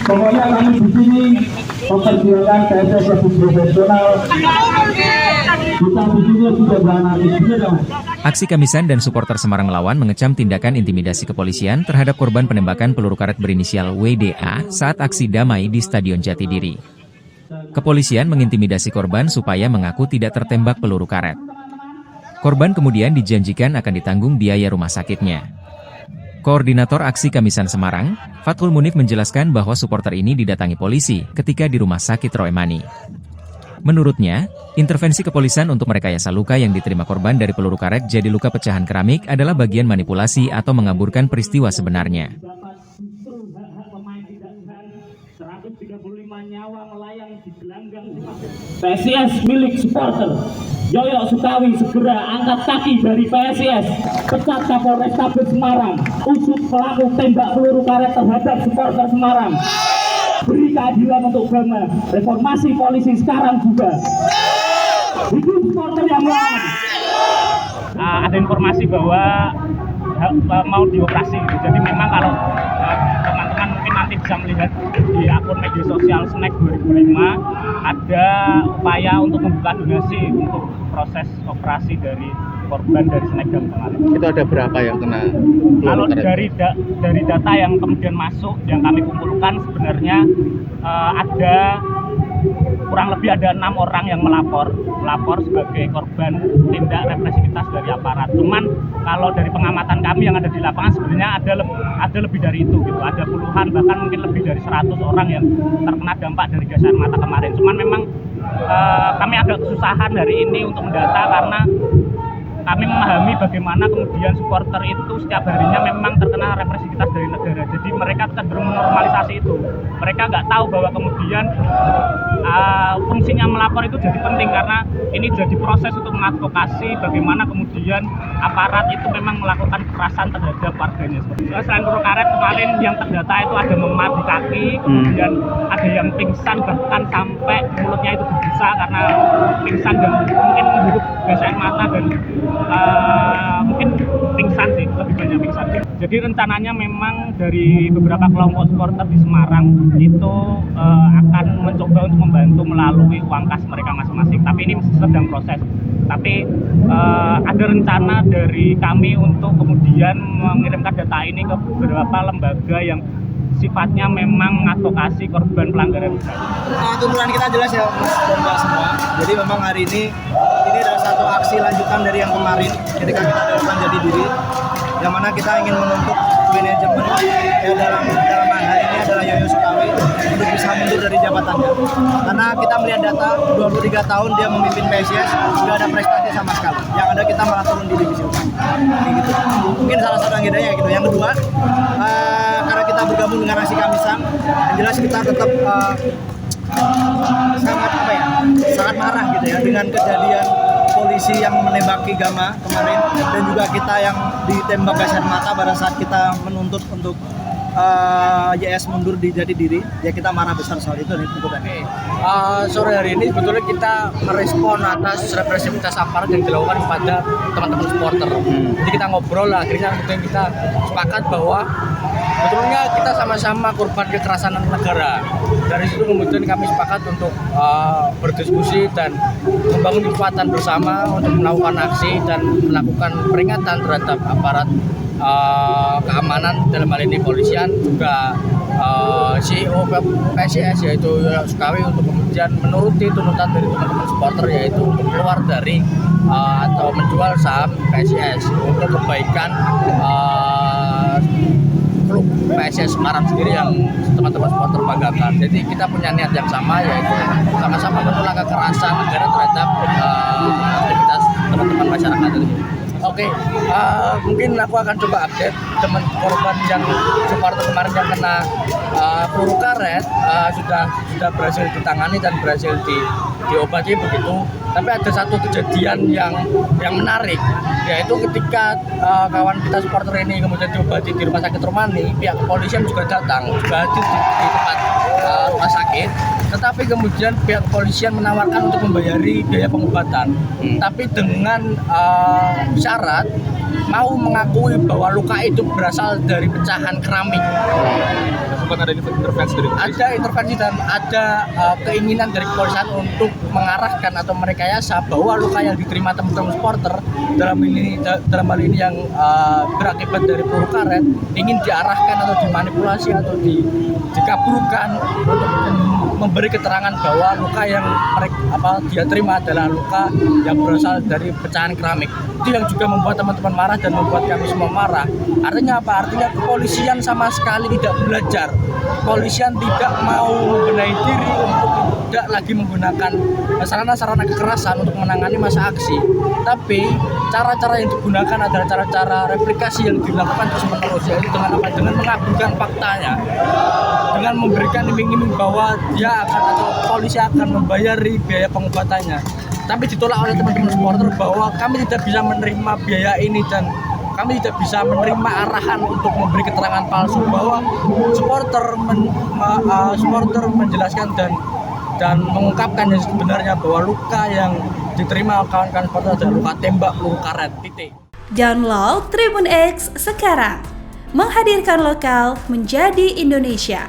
Pokoknya kami di sini memperjuangkan PSS lebih profesional. Kita di sini sudah beranalisis. Aksi Kamisan dan supporter Semarang Melawan mengecam tindakan intimidasi kepolisian terhadap korban penembakan peluru karet berinisial WDA saat aksi damai di Stadion Jatidiri. Kepolisian mengintimidasi korban supaya mengaku tidak tertembak peluru karet. Korban kemudian dijanjikan akan ditanggung biaya rumah sakitnya. Koordinator aksi Kamisan Semarang, Fathul Munif menjelaskan bahwa supporter ini didatangi polisi ketika di rumah sakit Roemani. Menurutnya, intervensi kepolisian untuk merekayasa luka yang diterima korban dari peluru karet jadi luka pecahan keramik adalah bagian manipulasi atau mengaburkan peristiwa sebenarnya. PSIS milik supporter Yoyo Sukawi segera angkat kaki dari PSIS, pecat Kapolrestabes Semarang, usut pelaku tembak peluru karet terhadap supporter Semarang. Beri keadilan untuk Bama, reformasi polisi sekarang juga. Hidup supporter yang melawan. Ada informasi bahwa mau dioperasi, jadi memang kalau teman-teman mungkin nanti bisa melihat di akun media sosial Snack 2005 ada upaya untuk membuka donasi untuk proses operasi dari korban dari Snackdown kemarin. Itu ada berapa yang kena? Kalau dari data yang kemudian masuk yang kami kumpulkan sebenarnya ada kurang lebih ada 6 orang yang melapor sebagai korban tindak represivitas dari aparat. Cuman kalau dari pengamatan kami yang ada di lapangan sebenarnya ada lebih dari itu gitu. Ada puluhan bahkan mungkin lebih dari 100 orang yang terkena dampak dari gas air mata kemarin. Cuman memang kami agak kesusahan hari ini untuk mendata karena kami memahami bagaimana kemudian supporter itu setiap harinya memang terkena represivitas dari negara. Jadi mereka cenderung menormalisasi itu. Mereka nggak tahu bahwa kemudian fungsinya melapor itu jadi penting karena ini jadi proses untuk mengadvokasi bagaimana kemudian aparat itu memang melakukan kekerasan terhadap warganya. Selain peluru karet kemarin yang terdata itu ada memar di kaki, kemudian ada yang pingsan bahkan sampai mulutnya itu berbusa karena pingsan dan mungkin menghirup gas air mata dan mungkin pingsan sih, lebih banyak pingsan. Jadi rencananya memang dari beberapa kelompok supporter di Semarang itu akan mencoba untuk membantu melalui uang kas mereka masing-masing. Tapi ini sedang proses. Tapi ada rencana dari kami untuk kemudian mengirimkan data ini ke beberapa lembaga yang sifatnya memang mengadvokasi korban pelanggaran HAM. Tuntutan kita jelas ya Mas dan Mbak semua. Jadi memang hari ini adalah satu aksi lanjutan dari yang kemarin ketika kita dalam Jatidiri, yang mana kita ingin menuntut manajemen dalam hal ini adalah Yoyo Sukawi untuk bisa mundur dari jabatannya. Karena kita melihat data 23 tahun dia memimpin PSIS tidak ada prestasi sama sekali. Yang ada kita malah turun di divisi utama. Gitu. Mungkin salah satu agendanya gitu. Yang kedua, karena kita bergabung dengan aksi Kamisan, yang jelas kita tetap sangat marah gitu ya dengan kejadian polisi yang menembaki Gama kemarin dan juga kita yang ditembak gas air mata pada saat kita menuntut untuk YS mundur di Jatidiri. Ya kita marah besar soal itu nih tuntutannya. Sore hari ini sebetulnya kita merespon atas represivitas aparat yang dilakukan kepada teman-teman supporter. Jadi kita ngobrol lah, akhirnya kita sepakat bahwa sebetulnya kita sama-sama korban kekerasan negara. Dari situ kemudian kami sepakat untuk berdiskusi dan membangun kekuatan bersama untuk melakukan aksi dan melakukan peringatan terhadap aparat keamanan dalam hal ini polisian, juga CEO PSIS yaitu Yoyo Sukawi untuk kemudian menuruti tuntutan dari teman-teman supporter yaitu untuk keluar dari atau menjual saham PSIS untuk kebaikan klub PSIS Semarang sendiri yang teman-teman supporter banggakan. Jadi kita punya niat yang sama yaitu sama-sama menolak kekerasan negara terhadap aktivitas teman-teman masyarakat itu. Oke, mungkin aku akan coba update teman korban yang supporter kemarin yang kena peluru karet sudah berhasil ditangani dan berhasil diobati begitu. Tapi ada satu kejadian yang menarik, yaitu ketika kawan kita supporter ini kemudian diobati di rumah sakit Roemani, pihak kepolisian juga datang, juga hadir di tempat rumah sakit. Tetapi kemudian pihak kepolisian menawarkan untuk membayari biaya pengobatan, tapi dengan syarat mau mengakui bahwa luka itu berasal dari pecahan keramik. Sempat ada intervensi dari Ada intervensi dan ada keinginan dari kepolisian untuk mengarahkan atau merekayasa bahwa luka yang diterima teman-teman supporter dalam hal ini yang berakibat dari peluru karet ingin diarahkan atau dimanipulasi atau dikabulkan untuk memberi keterangan bahwa luka yang dia terima adalah luka yang berasal dari pecahan keramik. Itu yang juga membuat teman-teman marah dan membuat kami semua marah. Artinya apa? Artinya kepolisian sama sekali tidak belajar. Kepolisian tidak mau membenahi diri untuk tidak lagi menggunakan sarana-sarana kekerasan untuk menangani masa aksi. Tapi cara-cara yang digunakan adalah cara-cara replikasi yang dilakukan terus-menerus, yaitu dengan apa? Dengan mengabulkan faktanya, dengan memberikan iming-iming bahwa dia akan atau polisi akan membayari biaya pengobatannya. Tapi ditolak oleh teman-teman supporter bahwa kami tidak bisa menerima biaya ini dan kami tidak bisa menerima arahan untuk memberi keterangan palsu, bahwa supporter menjelaskan dan mengungkapkan yang sebenarnya bahwa luka yang diterima kawan-kawan supporter adalah luka tembak peluru karet. Titik. Download Tribun X sekarang, menghadirkan lokal menjadi Indonesia.